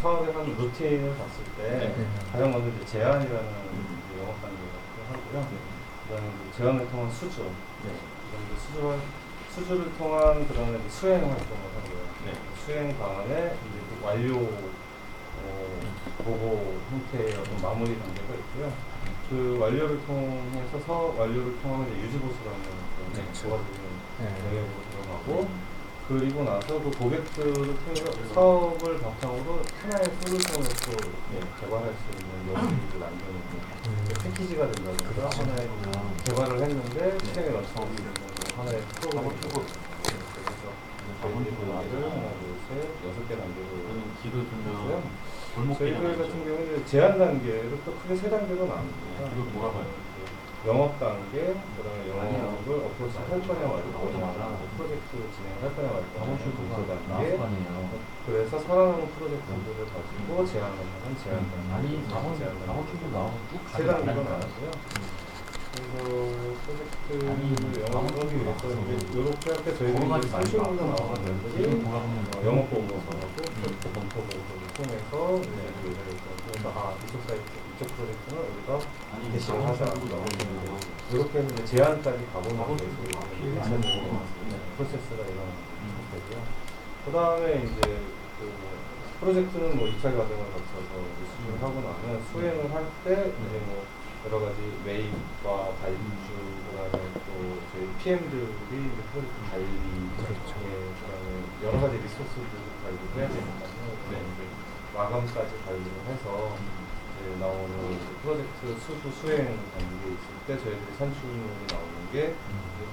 사업의 한 루틴을 봤을 때 가장 먼저 이제 제안이라는 이제 영업 단계가 하고요. 그다음에 이제 제안을 통한 수주, 그다음에 수주를 통한 그다음에 수행 활동을 하고요. 수행 다음에 이제 그 완료 보고 형태의 어떤 마무리 단계가 있고요. 그 완료를 통해서 사업 완료를 통한 이제 유지보수라는 조합적인 영역으로 들어가고, 그리고 나서 그 고객들을 통해서 사업을 바탕으로 하나의 솔루션을 또 개발할 수 있는 여지를 남겨놓는 패키지가 된다든가, 하나의 개발을 했는데 실행에 넣어서 하나의 프로그램을 저희들이 단계를 하나, 둘, 셋, 6개 단계로 길을 주면 저희들 같은 경우는 제안 단계를 또 크게 3단계로 나눕니다. 길을 돌아가요. 영업 단계, 그다음에 영업을 어프로치 할 거냐 말고, 프로젝트 진행할 거냐 말고, 검토 단계. 그래서 살아남은 프로젝트들을 가지고 제안을 하는 제안 단계. 세 단계로 나왔고요. 그래서 프로젝트 영업을 하기 위해서 이렇게 할 때 저희들이 이제 30분도 나오는 면들이 영업 보고서하고 프로젝트 검토 보고서를 통해서 그래서 이쪽 사이트, 이쪽 프로젝트는 우리가 대시를 하자. 이렇게 해서 이제 제안까지 가보는 게 프로세스가 일어나는 거고요. 그 다음에 이제 그 프로젝트는 뭐 2차 과정을 거쳐서 수주를 하고 나면 수행을 할 때 이제 뭐 여러 가지 매입과 발주, 그다음에 또 저희 PM들이 이제 프로젝트 관리, 그다음에 여러 가지 리소스들을 관리를 해야 되니까요. 이제 마감까지 관리를 해서 이제 나오는 프로젝트 수주 수행 단계에 있을 때 저희들이 산출물이 나오는 게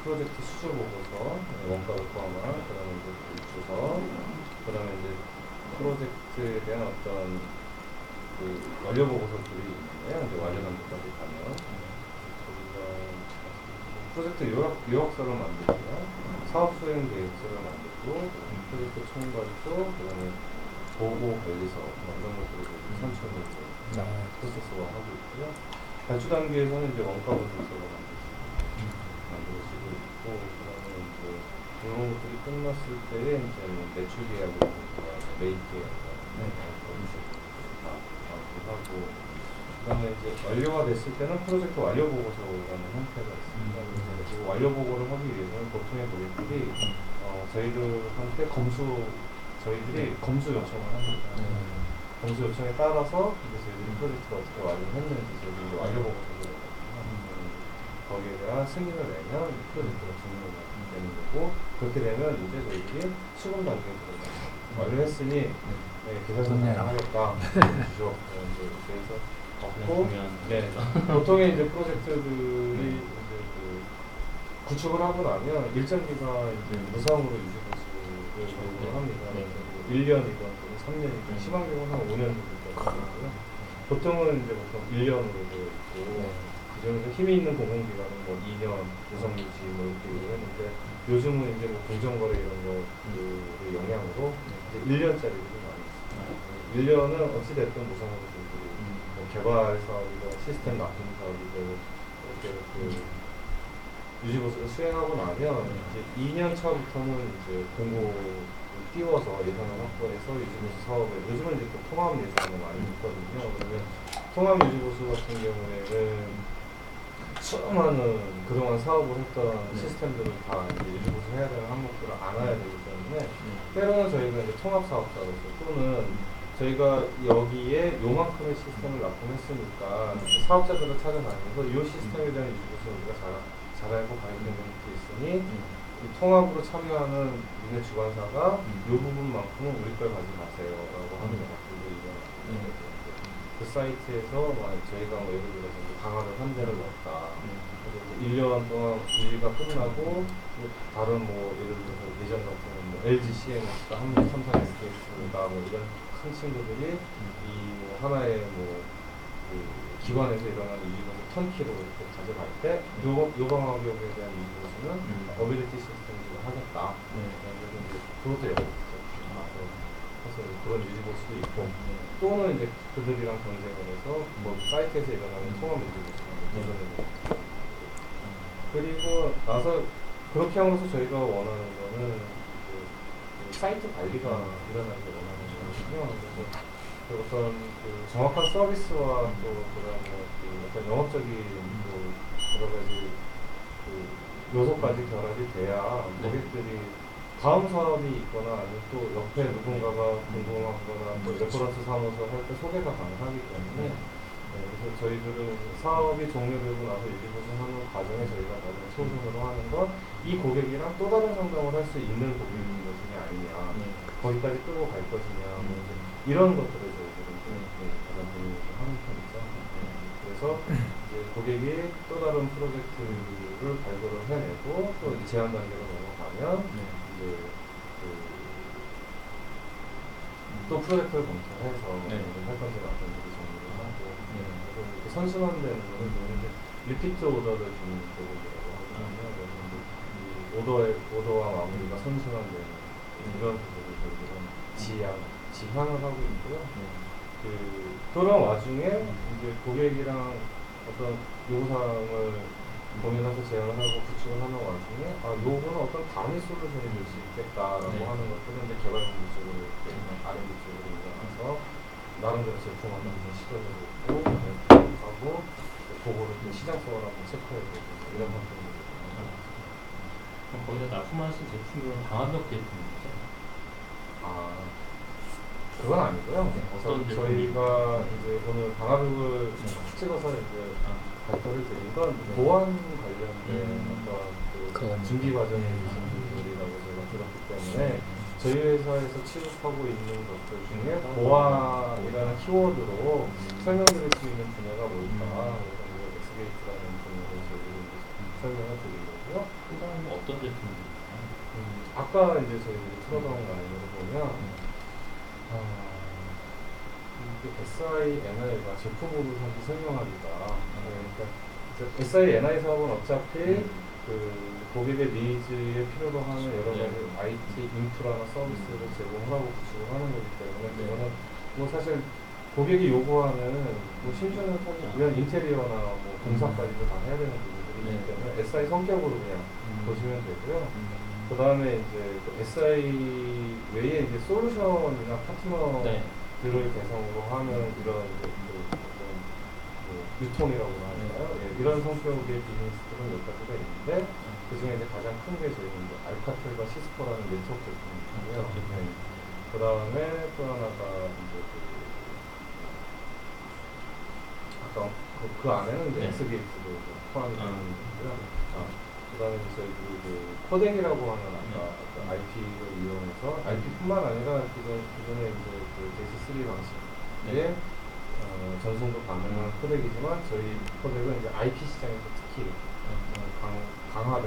프로젝트 수주 보고서, 원가를 포함한, 그다음에 이제 발주서, 그다음에 이제 프로젝트에 대한 어떤 그 완료 보고서들이 있는데요. 이제 완료 단계까지 가면 프로젝트 요약서를 만들고요, 사업 수행 계획서를 만들고, 프로젝트 총괄도, 그다음에 보고 관리서 이런 것들을 산출을 프로세스화하고 있고요. 발주 단계에서는 이제 원가 보고서를 만들어지고 있고, 그다음에 이제 이런 것들이 끝났을 때에 이제 뭐 매출 계약이라든가 매입 계약 하고, 그다음에 이제 완료가 됐을 때는 프로젝트 완료 보고서라는 형태가 있습니다. 그래서 그 완료 보고를 하기 위해서는 보통의 고객들이 저희들한테 저희들이 검수 요청을 합니다. 검수 요청에 따라서 이제 저희들이 프로젝트를 어떻게 완료했는지 저희들이 완료 보고서를 거기에 대한 승인을 내면 프로젝트가 진행이 되는 거고, 그렇게 되면 이제 저희들이 수금 단계에 들어가요. 완료했으니 계산서를 하겠다. 주죠. 그래서 보통의 이제 프로젝트들이 이제 그 구축을 하고 나면 일정기가 이제 무상으로 유지보수를 요구를 합니다. 1년이든 3년이든 심한 경우는 한 5년 정도까지 되고요. 보통은 이제 보통 1년으로 되어 있고, 그중에서 힘이 있는 공공기관은 뭐 2년, 우선유지 뭐 이렇게 했는데, 요즘은 이제 뭐 공정거래 이런 거의 영향으로 이제 1년짜리들이 많이 있습니다. 1년은 어찌됐든 무상으로 뭐 개발 사업이든 시스템 납품 사업이든 이렇게 그 유지보수를 수행하고 나면 이제 2년 차부터는 이제 공고를 띄워서 예산을 확보해서 유지보수 사업에, 요즘은 이제 또 통합 예산을 많이 있거든요. 그러면 통합 유지보수 같은 경우에는 수많은 그동안 사업을 했던 시스템들을 다 이제 유지보수 해야 되는 항목들을 안아야 되기 때문에 때로는 저희가 이제 통합사업자로서 또는 저희가 여기에 요만큼의 시스템을 납품했으니까 사업자들을 찾아다니면서 이 시스템에 대한 유지보수를 우리가 잘 알고 가입된 것도 있으니 이 통합으로 참여하는 니네 주관사가 이 부분만큼은 우리 걸 가지 마세요 라고 하는 것들도 있어요. 그 사이트에서 저희가 뭐 예를 들어서 강화를 3대를 넣었다. 그래서 1년 동안 유지가 끝나고 다른 뭐 예를 들어서 예전 같은 뭐 LG CNS가 한국 삼성 SK가 뭐 이런 큰 친구들이 이 뭐 하나의 뭐 그 기관에서 일어나는 유지보수 턴키로 이렇게 가져갈 때 요방화력에 대한 유지보수는 어빌리티 시스템으로 하겠다. 그래서 이제 그것도 예쁘죠. 그래서 그런 유지보수도 있고, 또는 이제 그들이랑 경쟁을 해서 뭐 사이트에서 일어나는 통합 유지보수가 개선되는. 그리고 나서 그렇게 함으로써 저희가 원하는 거는 그 사이트 관리가 일어나는 게 원하는 거거든요. 그래서 우선 그 정확한 서비스와 또 그다음에 그 어떤 영업적인 또 여러 가지 그 요소까지 결합이 돼야 고객들이 다음 사업이 있거나 아니면 또 옆에 누군가가 궁금하거나 또 레퍼런스 사무소 할 때 소개가 가능하기 때문에 그래서 저희들은 사업이 종료되고 나서 유지보증하는 과정에 저희가 나중에 소송으로 하는 건 이 고객이랑 또 다른 상담을 할 수 있는 고객인 것이냐 아니냐 거기까지 끌고 갈 것이냐 뭐 이런 것들을 저희들은 가장 고민을 하는 편이죠. 그래서 이제 고객이 또 다른 프로젝트를 발굴을 해내고 또 이제 제한 단계로 넘어가면 이제 또 프로젝트를 검토해서 할 건지 말 건지 정리를 하고 그래서 이렇게 선순환되는 거는 이제 리피트 오더를 주는 부분이라고 하거든요. 오더와 마무리가 선순환되는 이런 부분을 저희들은 지향을 하고 있고요. 그런 와중에 이제 고객이랑 어떤 요구사항을 고민해서 제안을 하고 구축을 하는 와중에 요거는 어떤 단위 솔루션이 될 수 있겠다라고 하는 것들은 이제 개발팀 쪽으로 R&D 쪽으로 일어나서 나름대로 제품 하나 시도해보고 하고 그거를 시장성을 한번 체크해보고 이런 것들을 거기서 납품하신 제품은 방화벽 제품이죠? 그건 아니고요. 어떤 저희가 이제 오늘 방화벽을 찍어서 이제 발표를 드린 건 보안 관련된 어떤 준비 과정에 계신 분들이라고 제가 들었기 때문에 저희 회사에서 취급하고 있는 것들 중에 보안이라는 키워드로 설명드릴 수 있는 분야가 뭘까? 그래서 엑스게이트라는 분야를 저희들이 설명을 드린 거고요. 그다음에 어떤 제품입니까? 아까 이제 저희들이 틀어놓은 라인으로 보면 SINI가 제품으로 사실 설명하기가 그러니까 SINI 사업은 어차피 그 고객의 니즈에 필요로 하는 여러 가지 IT 인프라나 서비스를 제공하고 구축을 하는 거기 때문에 그거는 뭐 사실 고객이 요구하는 뭐 심지어는 이런 인테리어나 뭐 공사까지도 다 해야 되는 부분들이기 때문에 SI 성격으로 그냥 보시면 되고요. 그 다음에 이제 그 SI 외에 이제 솔루션이나 파트너들을 대상으로 하는 이런 유통이라고 할까요? 이런 성격의 비즈니스들은 몇 가지가 있는데 그 중에 이제 가장 큰 게 저희는 이제 알카텔과 시스코라는 네트워크 제품이고요. 그 다음에 또 하나가 이제 아까 그 안에는 이제 엑스게이트도 포함이 되는 거고요. 그 다음에 저희들이 코덱이라고 하는 아까 IP를 이용해서 IP뿐만 아니라 기존에 이제 그 제시3 방식의 전송도 가능한 코덱이지만 저희 코덱은 이제 IP 시장에서 특히 강화된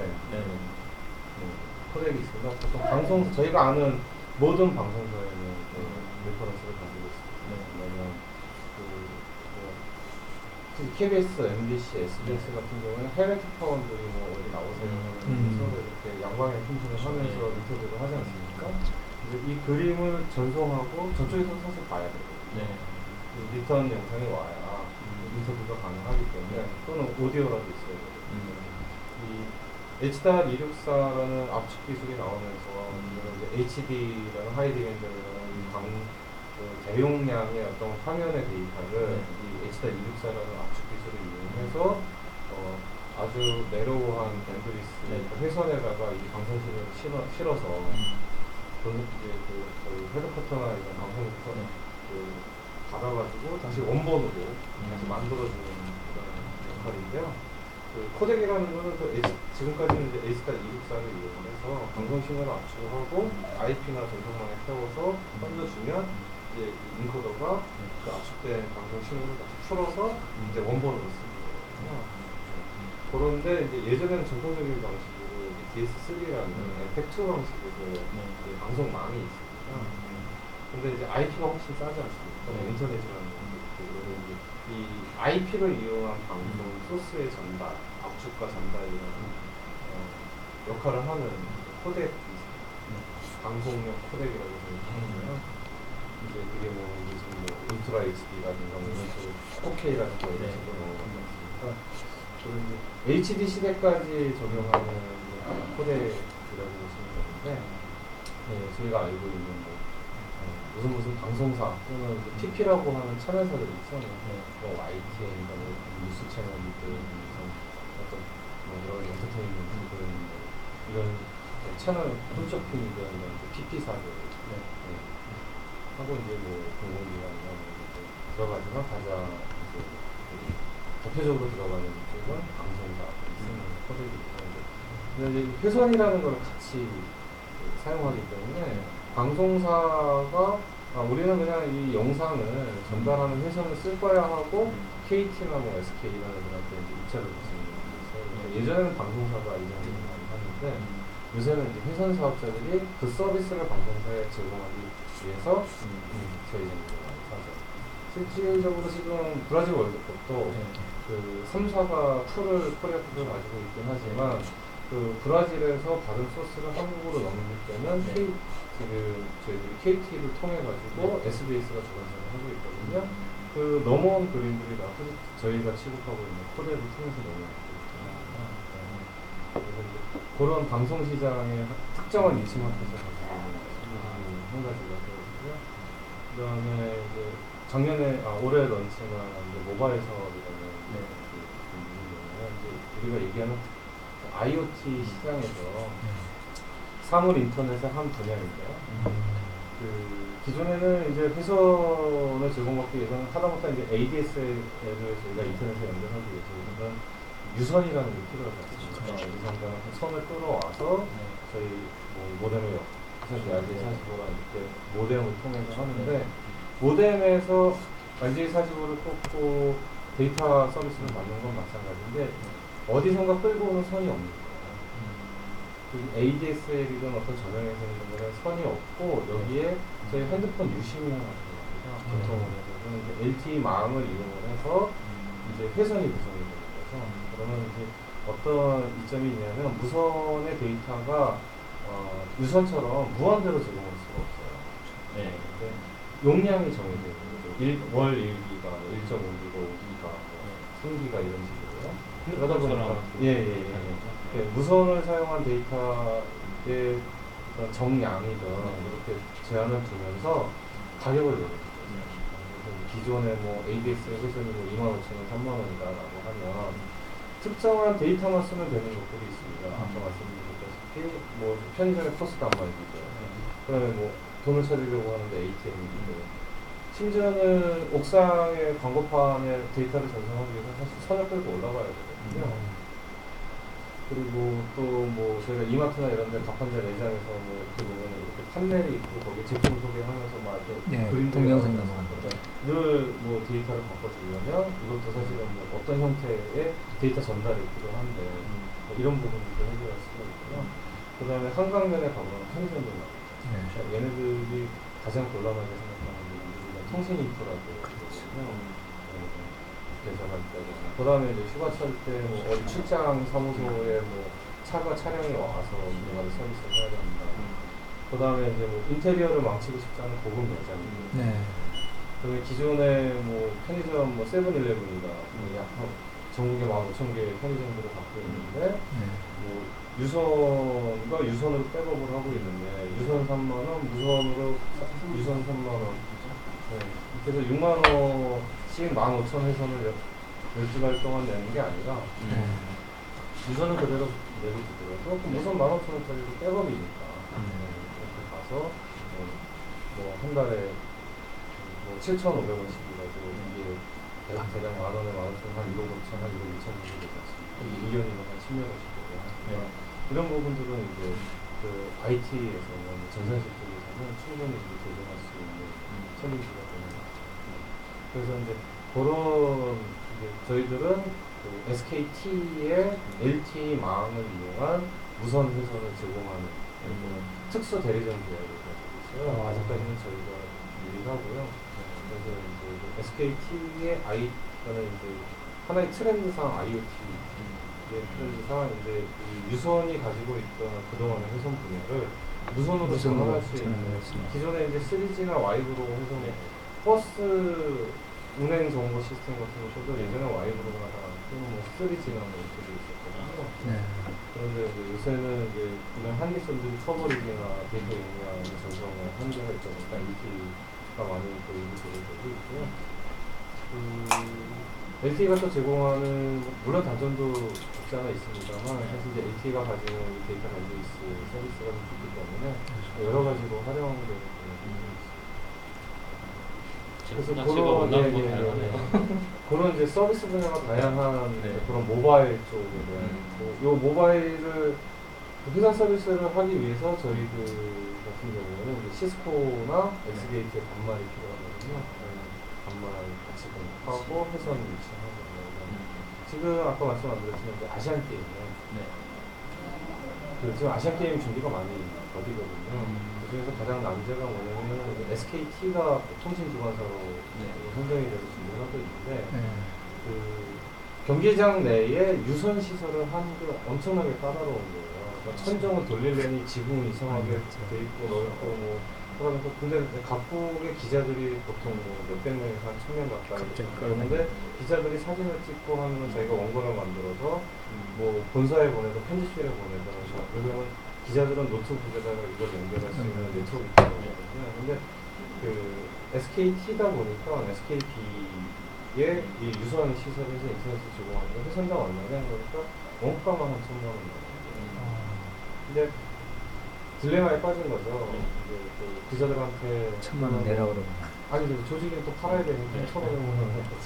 코덱이 있습니다. 보통 방송 저희가 아는 모든 방송사에는 레퍼런스를 가지고 있습니다. 왜냐면 KBS, MBC, SBS 같은 경우는 해외 특파원들이 뭐 어디 나오세요 하면서 이렇게 양방향 통신을 하면서 인터뷰를 하지 않습니까? 이제 이 그림을 전송하고 저쪽에서 사실 봐야 되거든요. 리턴 영상이 와야 인터뷰가 가능하기 때문에 또는 오디오라도 있어야 되거든요. 이 H.264라는 압축 기술이 나오면서 이제 HD라는 하이 디멘전이라는 대용량의 어떤 화면의 데이터를 이 H.264라는 압축 기술을 이용해서 아주 내로우한 밴드위스 회선에다가 이 방송실을 실어서 이제 저희 헤드쿼터나 이런 방송에서 받아가지고 다시 원본으로 다시 만들어주는 그런 역할인데요. 코덱이라는 거는 지금까지는 이제 H.264를 이용해서 방송 신호를 압축을 하고 IP나 전송망에 태워서 던져주면 이제 인코더가 그 압축된 방송 신호를 다시 풀어서 이제 원본으로 쓰는 거예요. 그런데 이제 예전에는 전통적인 방식으로 DS3라는 팩2 방식에서 방송망이 있습니다. 근데 이제 IP가 훨씬 싸지 않습니까? 인터넷이라는 것도 있고, 그리고 이제 이 IP를 이용한 방송 소스의 전달, 압축과 전달이라는 역할을 하는 코덱이 있습니다. 방송용 코덱이라고 생각하는데요. 이제 그게 뭐 요즘 뭐 울트라 HD라든가 뭐 이런 식으로 4K라든가 이런 식으로 넘어가지 않습니까? 그리고 이제 HD 시대까지 적용하는 코덱이라고 보시면 되는데 저희가 알고 있는 뭐 무슨 방송사 또는 TP라고 하는 채널사들이 있잖아요. 뭐 YTN인가 뭐 뉴스 채널이든 어떤 뭐 여러 엔터테인먼트든 뭐 이런 채널 홈쇼핑이든 이런 TP사들 하고 이제 뭐 공공기관이나 뭐 이렇게 들어가지만 가장 이제 대표적으로 들어가는 쪽은 방송사 쓰는 코드이기 때문에 근데 이제 회선이라는 걸 같이 사용하기 때문에 방송사가 우리는 그냥 이 영상을 전달하는 회선을 쓸 거야 하고 KT나 뭐 SK라는 분한테 이제 입찰을 받습니다. 예전에는 방송사가 이 정도로 많이 하는데 요새는 이제 회선 사업자들이 그 서비스를 방송사에 제공하기 위해서 저희 정도로 많이 사죠. 실질적으로 지금 브라질 월드컵도 그 3사가 코리아 풀을 가지고 있긴 하지만 그 브라질에서 받은 소스를 한국으로 넘길 때는 지금 저희들이 KT를 통해 가지고 SBS가 주관사를 하고 있거든요. 그 넘어온 그림들이 다 저희가 취급하고 있는 코드를 통해서 넘어오고 있거든요. 그래서 이제 그런 방송 시장의 특정한 니치 마켓을 가지고 있는 한 가지가 되거든요. 그다음에 이제 작년에 올해 런칭한 이제 모바일 사업이라는 이제 우리가 얘기하는 IoT 시장에서 사물 인터넷의 한 분야인데요. 그 기존에는 이제 회선을 제공받기 위해서는 하다못해 이제 ADSL을 저희가 인터넷에 연결하기 위해서는 유선이라는 게 필요하잖아요. 유선과 선을 끌어와서 저희 뭐 모뎀을 RJ45라는 이렇게 모뎀을 통해서 하는데 모뎀에서 RJ45를 꽂고 데이터 서비스를 받는 건 마찬가지인데 어디선가 끌고 오는 선이 없는 거예요. ADSL이든 어떤 전용에서 이런 거는 선이 없고 여기에 저희 핸드폰 유심이라는 거 교통을 해서 LTE망을 이용을 해서 이제 회선이 구성이 되는 거죠. 그러면 이제 어떤 이점이 있냐면 무선의 데이터가 유선처럼 무한대로 제공할 수가 없어요. 용량이 정해져 있는 거죠. 월 1기가, 1.5기가, 5기가, 3기가 이런 식으로요. 그러다 보니까 무선을 사용한 데이터의 정량이든 이렇게 제한을 두면서 가격을 내려주죠. 기존에 뭐 ADSL 회선이 뭐 25,000원, 30,000원이다라고 하면 특정한 데이터만 쓰면 되는 것들이 있습니다. 아까 말씀드렸다시피 뭐 편의점에 코스 단말기죠. 그다음에 뭐 돈을 찾으려고 하는데 ATM이기도 심지어는 옥상의 광고판에 데이터를 전송하기 위해서 사실 선을 끌고 올라가야 되거든요. 그리고 또 뭐 저희가 이마트나 이런 데 가판대 매장에서 뭐 이렇게 보면 이렇게 판넬이 있고 거기에 제품 소개하면서 막 이렇게 그림 동영상 넘어가는 거죠. 늘뭐 데이터를 바꿔주려면 이것도 사실은 뭐 어떤 형태의 데이터 전달이 필요한데 뭐 이런 부분들도 해결할 수가 있고요. 그 다음에 한강변에 가보면 편의점도 나오죠. 얘네들이 가장 곤란하게 생각하는 게 통신 인프라고 있거든요. 계산할 때거나 그 다음에 이제 휴가철 때 뭐 어디 출장 사무소에 뭐 차량이 와서 운영하는 서비스를 해야 됩니다. 그 다음에 이제 뭐 인테리어를 망치고 싶지 않은 고급 매장입니다. 그다음에 기존에 뭐 편의점 뭐 세븐일레븐이가 약 전국에 15,000개 편의점들을 갖고 있는데 뭐 유선과 유선으로 백업을 하고 있는데 유선 3만원, 무선으로 유선 3만원 그래서 6만원씩 15,000 회선을 12달 동안 내는 게 아니라 유선은 그대로 내고 주더라도 무선 15,000원짜리도 백업이니까 이렇게 가서 뭐 한 달에 뭐 7,500원씩이라도 이게 대략 만원에 15,000원, 한 1억 5천, 한 1억 2천 정도 되지 않습니까? 1년이면 한 10몇 원씩 되고 이런 부분들은 이제 그 IT에서는 전산실 쪽에서는 충분히 이제 도전할 수 있는 챌린지가 되는 것 같습니다. 그래서 이제 그런 이제 저희들은 그 SKT의 LTE망을 이용한 무선 회선을 제공하는 특수 대리점 계약을 가지고 있어요. 아직까지는 저희가 유일하고요. 그래서 이제 SKT의 저는 이제 하나의 트렌드상 IoT 트렌드상 이제 유선이 가지고 있던 그동안의 회선 분야를 무선으로 전환할 수 있는 기존에 이제 3G나 와이브로 해서 버스 운행 정보 시스템 같은 것도 예전에 와이드로가 또는 뭐 3G나 뭐 이렇게 있었거든요. 네. 그런데 이제 요새는 이제 이런 한계성들이 커버리기나 데이터 용량을 전송에 한계가 있다 보니까 LTE가 많이 도입되고 있고요. LTE가 또 제공하는 물론 단점도 없지 않아 있습니다만 사실 이제 LTE가 가지는 이 데이터 밴드위스 서비스가 좀 좋기 때문에 여러 가지로 활용되는 부분이 있습니다. 그래서 낚시가 원하는 거 다양하네요. 그런 이제 서비스 분야가 다양한 네. 그런 모바일 쪽에 대한 요 모바일을 회사 서비스를 하기 위해서 저희들 같은 경우는 이제 시스코나 엑스게이트의 반말이 필요하거든요. 반말 같이 공급하고 회선 위치하고 지금 아까 말씀 안 드렸지만 이제 아시안 게임이요. 네. 지금 아시안 게임 준비가 많이 더디거든요. 그중에서 가장 난제가 뭐냐면 SKT가 통신 기관사로 선정이 돼서 준비를 하고 있는데 경기장 내에 유선 시설을 하는 게 엄청나게 까다로운 거예요. 그러니까 천정을 돌리려니 지붕 이상하게 돼 있고 넓고 뭐 그러면서 근데 각국의 기자들이 보통 뭐 몇백 명에서 한 1000명 가까이 그런데 기자들이 사진을 찍고 하면 저희가 원본을 만들어서 뭐 본사에 보내서 편집실에 보내서 그러면 기자들은 노트북에다가 이걸 연결할 수 있는 네트워크 있거든요. 근데 그 SKT다 보니까 SKT의 이 유선 시설에서 인터넷을 제공하는 게 회선당 얼마냐 그러니까 원가만 한 1000만 원 나와요. 근데 딜레마에 빠진 거죠. 이제 그 기자들한테 1000만 원 내라 그러면. 아니 근데 조직은 또 팔아야 되니까 1,500만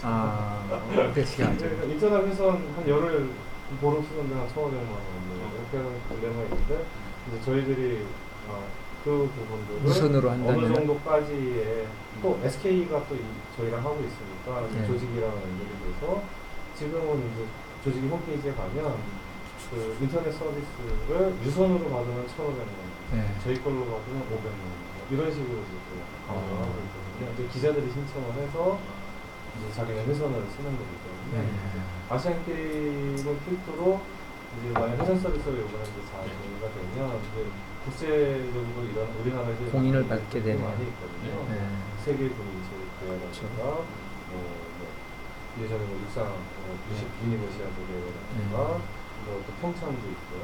원. 그렇지 않죠. 인터넷 회선 한 열흘 보름 쓰는데 한 1,500만 원 이렇게 하는 딜레마 있는데 이제 저희들이 그 부분들을 무선으로 한다면 어느 정도까지의 또 SK가 또 저희랑 하고 있으니까 네. 조직이랑 연결이 돼서 지금은 이제 조직이 홈페이지에 가면 그 인터넷 서비스를 유선으로 받으면 1,500만 원, 네. 저희 걸로 받으면 500만 원 이런 식으로 이제 하고 있거든요. 이제 기자들이 신청을 해서 이제 자기네 회선을 쓰는 거기 때문에 아시안 게임을 필두로 이제 만약 회선 서비스를 이번에 이제 잘 정리가 되면 이제 국제적으로 이런 우리나라에서 공인을 받게 되네요. 많이 있거든요. 세계 공인체육대회라든가 뭐 예전에 뭐 육상 유니버시아드 대회라든가 또 평창도 있고요.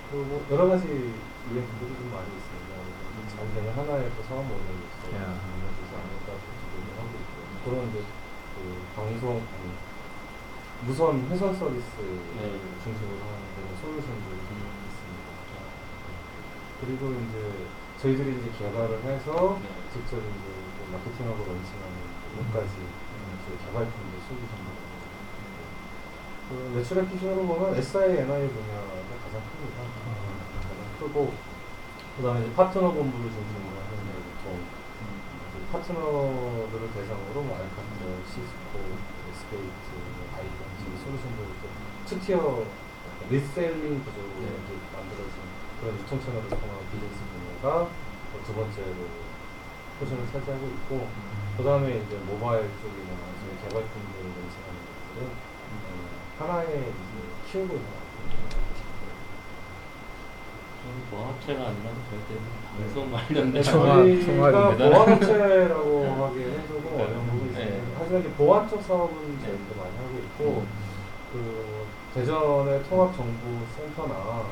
그리고 뭐 여러 가지 이벤트들이 좀 많이 있습니다. 잘 되는 하나의 또 사업 모델로서 이루어지지 않을까 기대를 하고 있고요. 그런 이제 그 방송 무선 회선 서비스 중심으로 하는 그런 솔루션들이 있습니다. 그리고 이제 저희들이 이제 개발을 해서 직접 이제 마케팅하고 런칭하는 것까지 저희 개발팀도 솔루션을 그 매출액 기준으로 보면 SI, NI 분야가 가장 큽니다. 가장 크고 그 다음에 이제 파트너 본부를 중심으로 하는 게 보통 파트너들을 대상으로 뭐 알카텔, 시스코, SKT, 아이콘 솔루션들을 투티어 리셀링 구조로 이렇게 만들어진 그런 유통 채널을 통한 비즈니스 분야가 두 번째로 포션을 차지하고 있고 그 다음에 이제 모바일 쪽이나 저희 개발팀들을 런칭하는 것들은 하나의 이제 키우고 있는 것 같아요. 보안업체가 아니라 절대 방송 관련된 저희가 보안업체라고 하기에는 조금 어려운 부분이 있습니다. 하지만 이제 보안 쪽 사업은 저희도 많이 하고 있고 그 대전의 통합정보센터나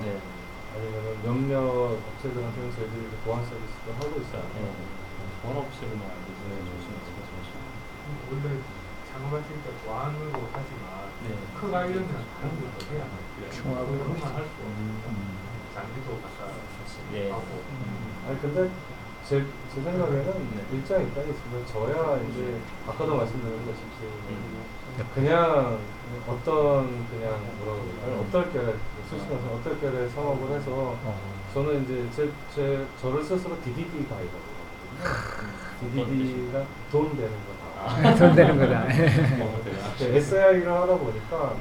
아니면 몇몇 업체들한테는 저희들이 보안 서비스도 하고 있어요. 보안업체로만 알고 조심해서 원래 창업하실 때 보안으로 하지만 크 관련된 다른 것도 해야 돼요. 그것만 할 수 없는 장비도 갖다 하고. 아니 근데 제 생각에는 일장 일단이 있으면 저야 이제 아까도 말씀드린 것처럼 그냥 어떤 그냥 뭐라고 그럴까요? 어떨결에 수시면서 어떨결에 사업을 해서 저는 이제 저를 스스로 DDD 가이거든요. DDD가 돈 되는 거다. 돈 되는 거다. SI를 하다 보니까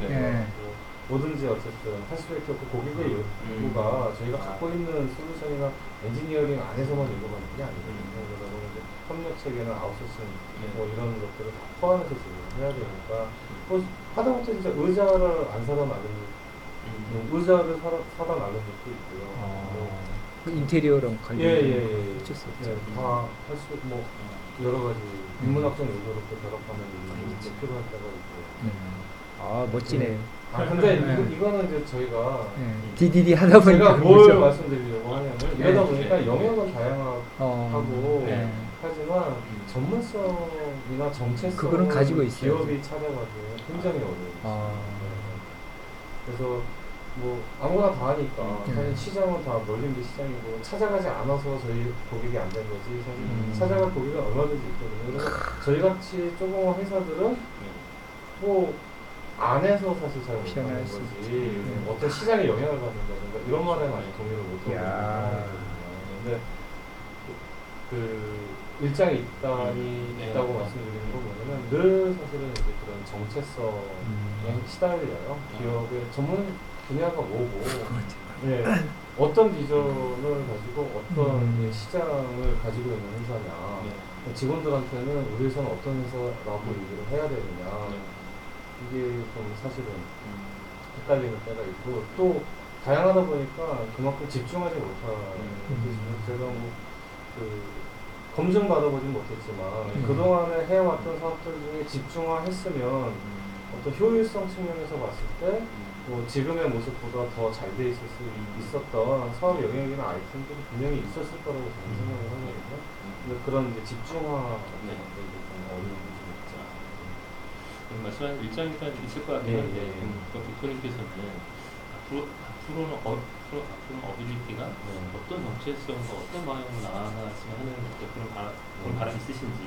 뭐든지 어쨌든 할 수밖에 없고 고객의 요구가 저희가 갖고 있는 솔루션이나 엔지니어링 안에서만 요구하는 게 아니거든요. 그러다 보면 이제 협력 체계나 아웃소싱 뭐 이런 것들을 다 포함해서 지금 해야 되니까 뭐 하다못해 진짜 의자를 안 사다 놔는 의자를 사다 놔는 것도 있고요. 그 인테리어랑 관련. 예예예. 어쩔 수 없죠. 다할 수 뭐 여러 가지 인문학적 요소로 또 결합하면 이제 필요할 때가 있고. 아 멋지네요. 근데 네. 이거는 이제 저희가 DDD 하다 보니까 제가 뭘 그렇죠. 말씀드리려고 하냐면 이러다 보니까 영역은 다양하고 네. 하지만 전문성이나 정체성을 그거는 가지고 있어요. 기업이 찾아가기는 굉장히 어려워요. 그래서 뭐 아무거나 다 하니까 사실 시장은 다 널린 게 시장이고 찾아가지 않아서 저희 고객이 안 된 거지 사실 찾아갈 고객은 얼마든지 있거든요. 그래서 저희 같이 조그만 회사들은 뭐 안에서 사실 잘 못하는 피어날 수 거지 어떤 시장에 영향을 받는다든가 이런 말에 많이 동의를 못하고 야. 근데 그 일장에 있다고 말씀드리는 거 보면은 늘 사실은 이제 그런 정체성에 시달려요. 기업의 전문 분야가 뭐고 어떤 비전을 가지고 어떤 시장을 가지고 있는 회사냐 직원들한테는 우리 회사는 어떤 회사라고 얘기를 해야 되느냐 이게 좀 사실은 헷갈리는 때가 있고 또 다양하다 보니까 그만큼 집중하지 못하는 제가 뭐 검증 받아보진 못했지만 그동안에 해왔던 사업들 중에 집중화했으면 어떤 효율성 측면에서 봤을 때 뭐 지금의 모습보다 더 잘 돼 있을 수 있었던 사업 영역이나 아이템들이 분명히 있었을 거라고 저는 생각을 하거든요. 근데 그런 이제 집중화 좀 어려움이 좀 있죠. 말씀하신 일정이가 있을 것 같긴 한데 대표님께서는 앞으로는 어빌리티가 어떤 정체성과 어떤 방향으로 나아갔으면 하는 그런 바람이 있으신지.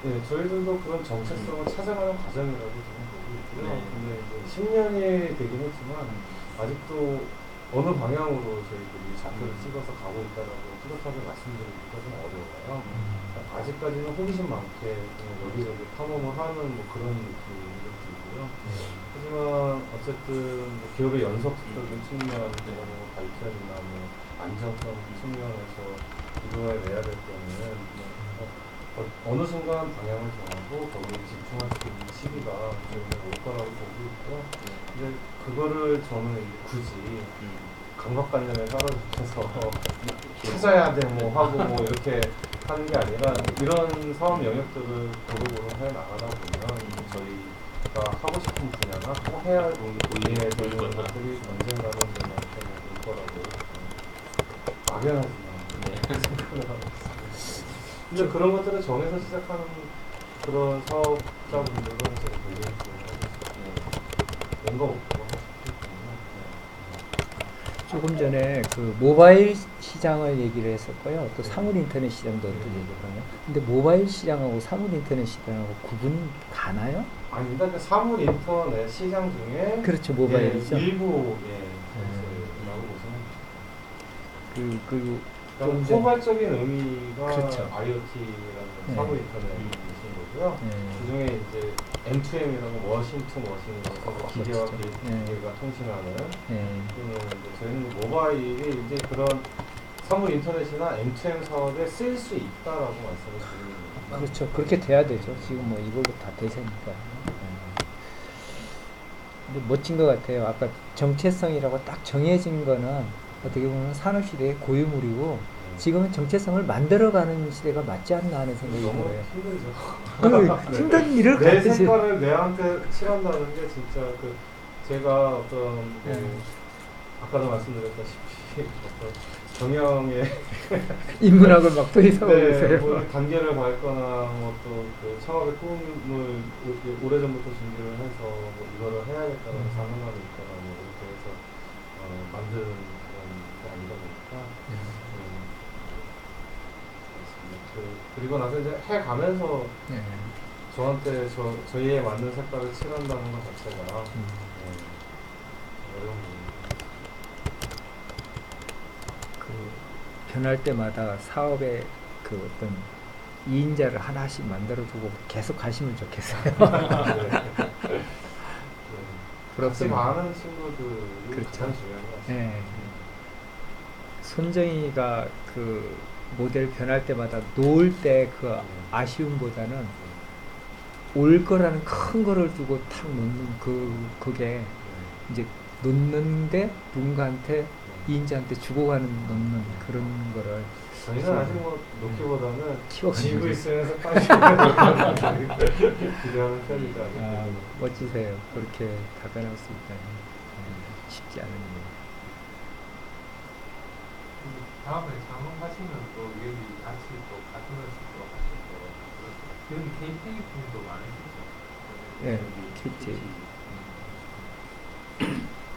네, 저희들도 그런 정체성을 찾아가는 과정이라고 저는 보고 있고요. 근데 이제 10년이 되긴 했지만 아직도 어느 방향으로 저희들이 좌표를 찍어서 가고 있다라고 뚜렷하게 말씀드리기가 좀 어려워요. 아직까지는 호기심 많게 여기저기 탐험을 하는 뭐 그런 느낌이 들고요. 하지만 어쨌든 뭐 기업의 연속적인 측면, 뭐 발전이나 뭐 안정성 측면에서 이루어야 될 때는 어느 순간 방향을 정하고 거기에 집중할 수 있는 시기가 올 거라고 보고 있고요. 근데 그거를 저는 이제 굳이 강박관념에 따라주셔서 찾아야 돼 뭐 하고 뭐 이렇게 하는 게 아니라 이런 사업 영역들을 고루고루 해 나가다 보면 저희가 하고 싶은 분야나 꼭 해야 할 분야에 되는 것들이 언젠가는 저희한테 올 거라고 막연하지만 생각을 하고 있습니다. 근데 그런 것들을 정해서 시작하는 그런 사업자분들은 제가 굉장히 뭔가 없고 조금 전에 그 모바일 시장을 얘기를 했었고요. 또 사물 인터넷 시장도 또 얘기를 하네요. 근데 모바일 시장하고 사물 인터넷 시장하고 구분이 가나요? 아닙니다. 그 사물 인터넷 시장 중에 그렇죠, 모바일이죠. 일부 라고 보시면 그리고 그러니까 포괄적인 의미가 그렇죠. IoT라는 사물 인터넷인 거고요. 그 중에 이제 M2M이라고 머신 투 머신이라서 기계와 기계가 통신하는 또는 저희는 모바일이 이제 그런 사물 인터넷이나 M2M 사업에 쓰일 수 있다라고 말씀을 드립니다. 그렇죠. 그렇게 돼야 되죠. 지금 뭐 이걸로 다 대세니까. 근데 멋진 것 같아요. 아까 정체성이라고 딱 정해진 거는 어떻게 보면 산업시대의 고유물이고 지금은 정체성을 만들어가는 시대가 맞지 않나 하는 생각이 너무 들어요. 힘들죠. 힘든 일을 내 같이 색깔을 내한테 칠한다는 게 진짜 그 제가 어떤 아까도 말씀드렸다시피 어떤 경영의 인문학을 막 토의하고 계세요. 뭐 단계를 밟거나 뭐 또 그 창업의 꿈을 오래전부터 준비를 해서 뭐 이거를 해야겠다는 사명감이 있거나 뭐 이렇게 해서 만든 그런 게 아니다 보니까 그리고 나서 이제 해가면서 저한테 저희에 맞는 색깔을 칠한다는 것 자체가 어려운 부분입니다. 그 변할 때마다 사업의 그 어떤 2인자를 하나씩 만들어두고 계속 가시면 좋겠어요. 같이 많은 친구들이 그렇죠. 가장 중요한 것 같습니다. 손정희가 그 모델 변할 때마다 놓을 때 그 아쉬움보다는 올 거라는 큰 거를 두고 탁 놓는 그게 이제 놓는데 누군가한테 이인자한테 주고가는 놓는 그런 거를 저희는 아직 뭐 놓기보다는 키워가는 지고 거죠. 있으면서 빨리 기대하는 편이다. 아, 멋지세요. 그렇게 답변할 수 있다니 쉽지 않은 일. 다음에 장업하시면 또 여기 같이 또 같으면서 또 하시고 여기 KT 분도 많으시죠? 예, KT.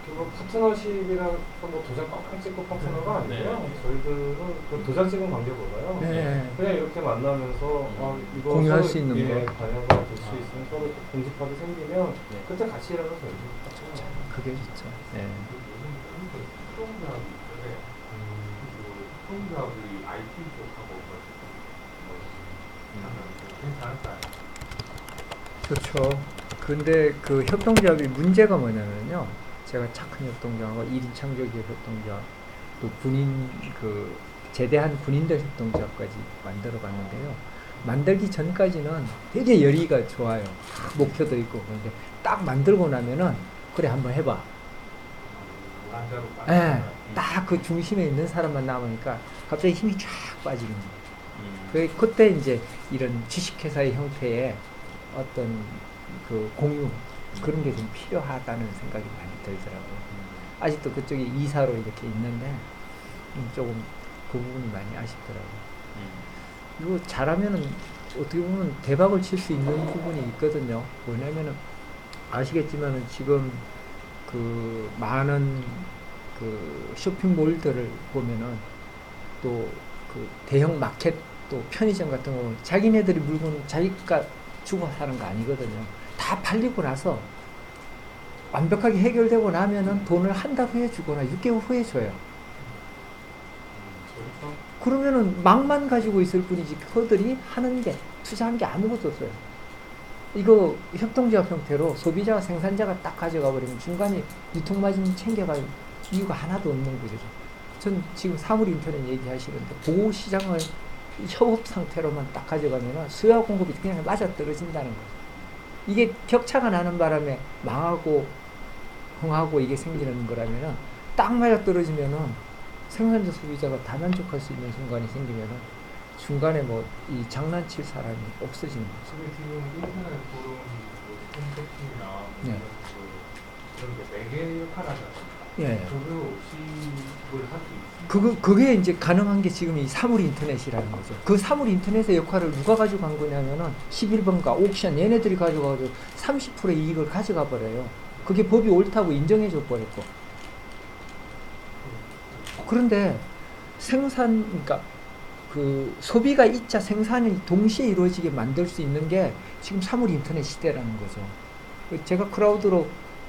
뭐 파트너십이랑 뭐 도장 꽉꽉 찍고 파트너가 아니고요. 네. 저희들은 그 도장 찍은 관계보다요. 네. 그냥 이렇게 만나면서 이거 공유할 서로 수 있는 예, 거. 반영가 될 수 있으면 서로 공집하게 생기면 네. 그때 같이 일하면서 이제 그게 좋죠. 예. 요즘 그런 협동조합이 있어요. 협동조합이 IT 쪽하고 괜찮을까요? 좋죠. 근데 그 협동조합이 문제가 뭐냐면요. 제가 착한 협동조합하고 1인 창조기업 협동조합, 또 군인 그 제대한 군인들 협동조합까지 만들어 봤는데요. 만들기 전까지는 되게 열의가 좋아요. 목표도 있고. 그런데 딱 만들고 나면은 그래 한번 해봐. 예, 딱 그 중심에 있는 사람만 남으니까 갑자기 힘이 쫙 빠지는 거예요. 그때 이제 이런 주식회사의 형태의 어떤 그 공유 그런 게 좀 필요하다는 생각이 많이 들더라고요. 아직도 그쪽에 이사로 이렇게 있는데 조금 그 부분이 많이 아쉽더라고요. 이거 잘하면은 어떻게 보면 대박을 칠 수 있는 부분이 있거든요. 뭐냐면은 아시겠지만은 지금 그 많은 그 쇼핑몰들을 보면은 또 그 대형 마켓 또 편의점 같은 거 보면 자기네들이 물건 자기가 주고 사는 거 아니거든요. 다 팔리고 나서 완벽하게 해결되고 나면은 돈을 한 달 후에 주거나 6개월 후에 줘요. 그러면은 막만 가지고 있을 뿐이지 그들이 하는 게 투자한 게 아무것도 없어요. 이거 협동조합 형태로 소비자와 생산자가 딱 가져가 버리면 중간에 유통마진 챙겨갈 이유가 하나도 없는 거죠. 전 지금 사물인터넷 얘기하시는데 보호시장을 협업 상태로만 딱 가져가면 수요와 공급이 그냥 맞아 떨어진다는 거죠. 이게 격차가 나는 바람에 망하고 흥하고 이게 생기는 거라면 딱 맞아 떨어지면은 생산자 소비자가 다 만족할 수 있는 순간이 생기면은 중간에 뭐 이 장난칠 사람이 없어지는 거죠. 지금 인터넷 보는 홈쇼핑이나 네. 그런 게 매개 역할 하잖아요. 예. 그거 없이 그걸 할 수 있어요. 그게 이제 가능한 게 지금 이 사물 인터넷이라는 거죠. 그 사물 인터넷의 역할을 누가 가져간 거냐면은 11번가 옥션 얘네들이 가져가지고 30%의 이익을 가져가 버려요. 그게 법이 옳다고 인정해 줘 버렸고. 그런데 생산, 그러니까 그 소비가 있자 생산이 동시에 이루어지게 만들 수 있는 게 지금 사물 인터넷 시대라는 거죠. 제가 크라우드로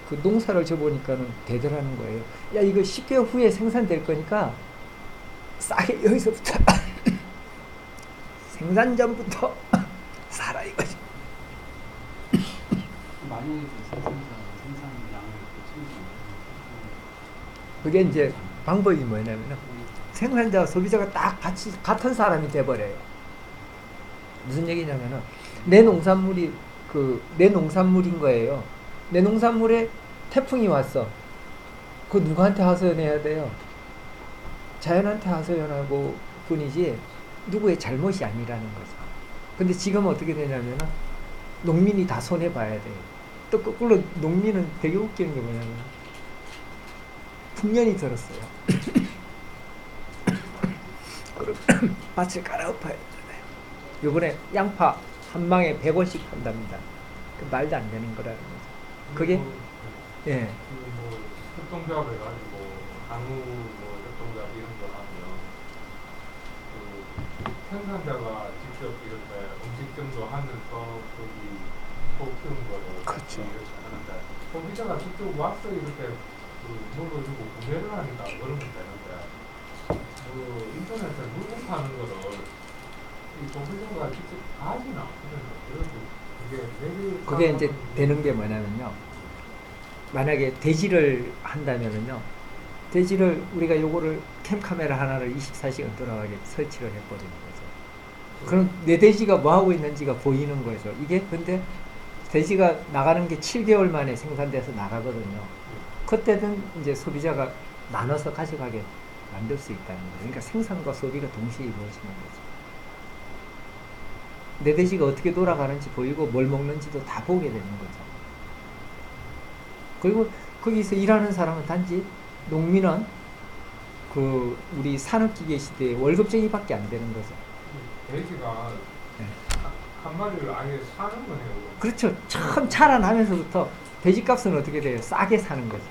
그 농사를 줘보니까는 되더라는 거예요. 야, 이거 10개월 후에 생산될 거니까 싸게 여기서부터 생산전부터 사라 이거지. 만약에 생산량을 그게 이제 방법이 뭐냐면 생산자와 소비자가 딱 같이 같은 사람이 돼버려요. 무슨 얘기냐면은 내 농산물이 내 농산물인 거예요. 내 농산물에 태풍이 왔어. 그거 누구한테 하소연해야 돼요? 자연한테 하소연하고 뿐이지 누구의 잘못이 아니라는 거죠. 근데 지금 어떻게 되냐면은 농민이 다 손해봐야 돼요. 또 거꾸로 농민은 되게 웃기는 게 뭐냐면 풍년이 들었어요. 그럼 밭을 갈아엎어야 되잖아요. 요번에 양파 한 망에 100원씩 한답니다. 그 말도 안 되는 거라는 거죠. 그게 예. 뭐 협동조합 해가지고 한우 뭐 협동조합 이런 거 하면 그 생산자가 직접 이렇게 음식점도 하면서 거기 소 키우는 거를 그렇죠. 이렇게 하는데 소비자가 직접 와서 이렇게 물어주고 구매를 하니까 그러면 되는데 그 인터넷에 물건 파는 거를 이 소비자가 직접 하진 않거든요. 그래도 그게 이제 되는 게 뭐냐면요. 만약에 돼지를 한다면은요. 돼지를 우리가 요거를 캠카메라 하나를 24시간 돌아가게 설치를 해버리는 거죠. 그럼 내 돼지가 뭐 하고 있는지가 보이는 거죠. 이게 근데 돼지가 나가는 게 7개월 만에 생산돼서 나가거든요. 그때는 이제 소비자가 나눠서 가져가게 만들 수 있다는 거예요. 그러니까 생산과 소비가 동시에 이루어지는 거죠. 내 돼지가 어떻게 돌아가는지 보이고 뭘 먹는지도 다 보게 되는 거죠. 그리고 거기서 일하는 사람은 단지 농민은 그 우리 산업기계 시대에 월급쟁이밖에 안 되는 거죠. 돼지가 네. 한 마리를 아예 사는 거네요. 그렇죠. 처음 자라나면서부터 돼지값은 어떻게 돼요? 싸게 사는 거죠.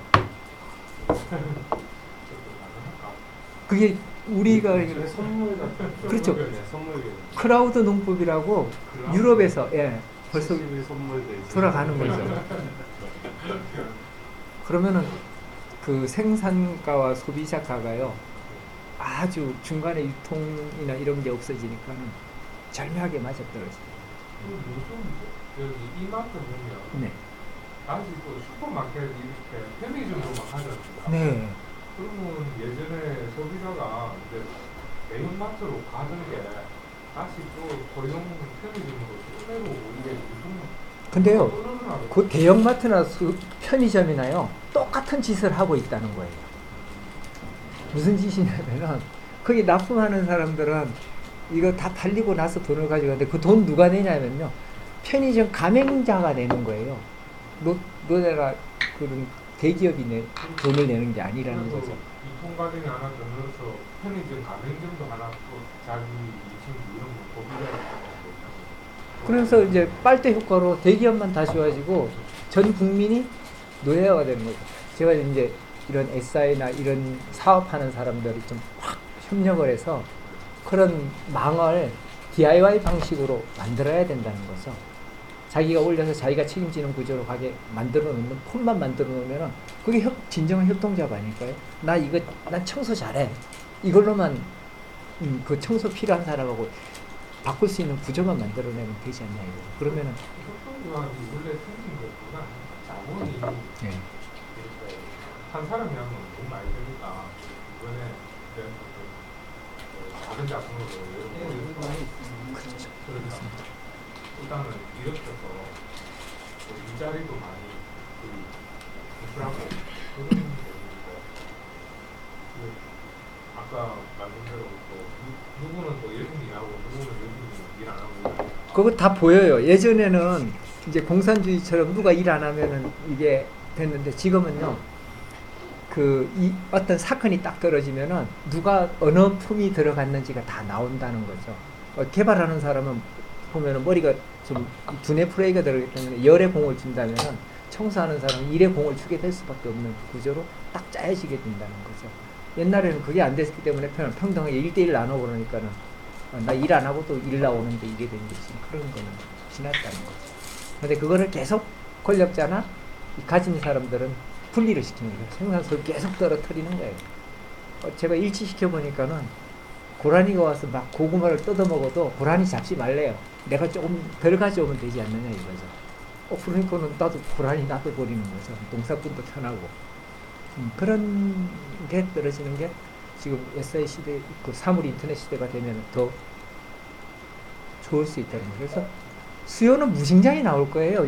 그게 우리가 일종의 선물 같은 그렇죠. 선물 크라우드 농법이라고 유럽에서 벌써 선물돼 돌아가는 거죠. 그러면은 그 생산가와 소비자가가요 아주 중간에 유통이나 이런 게 없어지니까는 절묘하게 맞아떨어져요. 요즘 여기 이마트 보면 네. 다시 또 슈퍼마켓 이렇게 편의점으로 막 하지 않습니까? 네. 그러면 예전에 소비자가 이제 대형마트로 가던 게 다시 또 소형 편의점으로 끌어내고 이게 무슨 근데요, 끌어내고 그 대형마트나 편의점이나요 똑같은 짓을 하고 있다는 거예요. 무슨 짓이냐면은 거기 납품하는 사람들은 이거 다 팔리고 나서 돈을 가져가는데 그 돈 누가 내냐면요 편의점 가맹자가 내는 거예요. 너네가 그런 대기업이 돈을 내는 게 아니라는 거죠. 유통가게이 하나 더 넣어서 편의점 가맹점도 하나 또 자기 이층 이런 거 소비자 그래서 이제 빨대 효과로 대기업만 다 좋아지고 전 국민이 노예화가 되는 거죠. 제가 이제 이런 SI나 이런 사업하는 사람들이 좀 확 협력을 해서 그런 망을 DIY 방식으로 만들어야 된다는 거죠. 자기가 올려서 자기가 책임지는 구조로 가게 만들어 놓는 폰만 만들어 놓으면은 그게 진정한 협동조합 아닐까요? 난 청소 잘해. 이걸로만 그 청소 필요한 사람하고 바꿀 수 있는 구조만 만들어내면 되지 않냐 이거. 그러면은 협동조합이 원래 생긴 것보다 자본이 예. 이렇게 한 사람이 하면 너무 많이 되니까 이번에 다른 작품으로 그렇죠. 그렇습니다. 일단은 이렇게서 일자리도 많이 그라고 그런 게 아까 말씀대로 또 누구는 또 열심히 일하고 누구는 열심히 일 안 하고 그거 다 보여요. 예전에는 이제 공산주의처럼 누가 일 안 하면은 이게 됐는데 지금은요. 이 어떤 사건이 딱 떨어지면은 누가 어느 품이 들어갔는지가 다 나온다는 거죠. 개발하는 사람은 보면은 머리가 좀 두뇌 프레이가 들어가기 때문에 열의 공을 준다면은 청소하는 사람은 일의 공을 주게 될 수밖에 없는 구조로 딱 짜여지게 된다는 거죠. 옛날에는 그게 안 됐기 때문에 평등하게 1대1 나눠 그러니까는 나 일 안 하고 또 일 나오는데 이게 된 거지. 그런 거는 지났다는 거죠. 근데 그거를 계속 권력자나 가진 사람들은 분리를 시키는 거예요. 생산소를 계속 떨어뜨리는 거예요. 제가 일치시켜 보니까는 고라니가 와서 막 고구마를 뜯어 먹어도 고라니 잡지 말래요. 내가 조금 덜 가져오면 되지 않느냐 이거죠. 그러니까는 나도 고라니 놔둬버리는 거죠. 농사꾼도 편하고. 그런 게 떨어지는 게 지금 SI 시대, 그 사물 인터넷 시대가 되면 더 좋을 수 있다는 거예요. 그래서 수요는 무진장이 나올 거예요.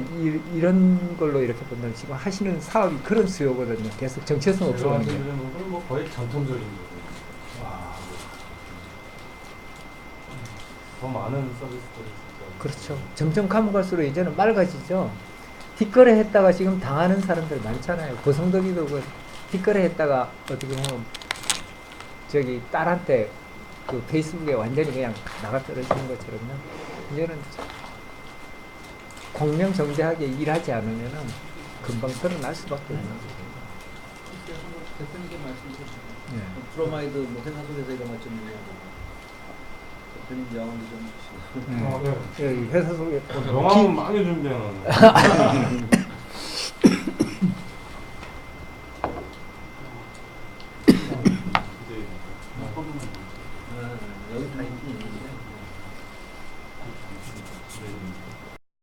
이런 걸로 이렇게 본다면 지금 하시는 사업이 그런 수요거든요. 계속 정체성 없어가는 게. 뭐 거의 전통적인 거고. 와. 더 많은 서비스들이 진짜. 그렇죠. 점점 가면 갈수록 이제는 맑아지죠. 뒷거래 했다가 지금 당하는 사람들 많잖아요. 고성덕이도 그 뒷거래 했다가 어떻게 보면 저기 딸한테 그 페이스북에 완전히 그냥 나가 떨어지는 것처럼요. 이제는 공명정대하게 일하지 않으면은 금방 드러날 수밖에 없는 거예요. 대표님께 말씀드렸잖아요. 네. 브로마이드 뭐 회사 속에서 이런 것좀 얘기하고 대표님 명언도 좀 주시고. 네. 예, 회사 속에 영화는 많이 준비해놨네. 여기 다 있긴 있는데.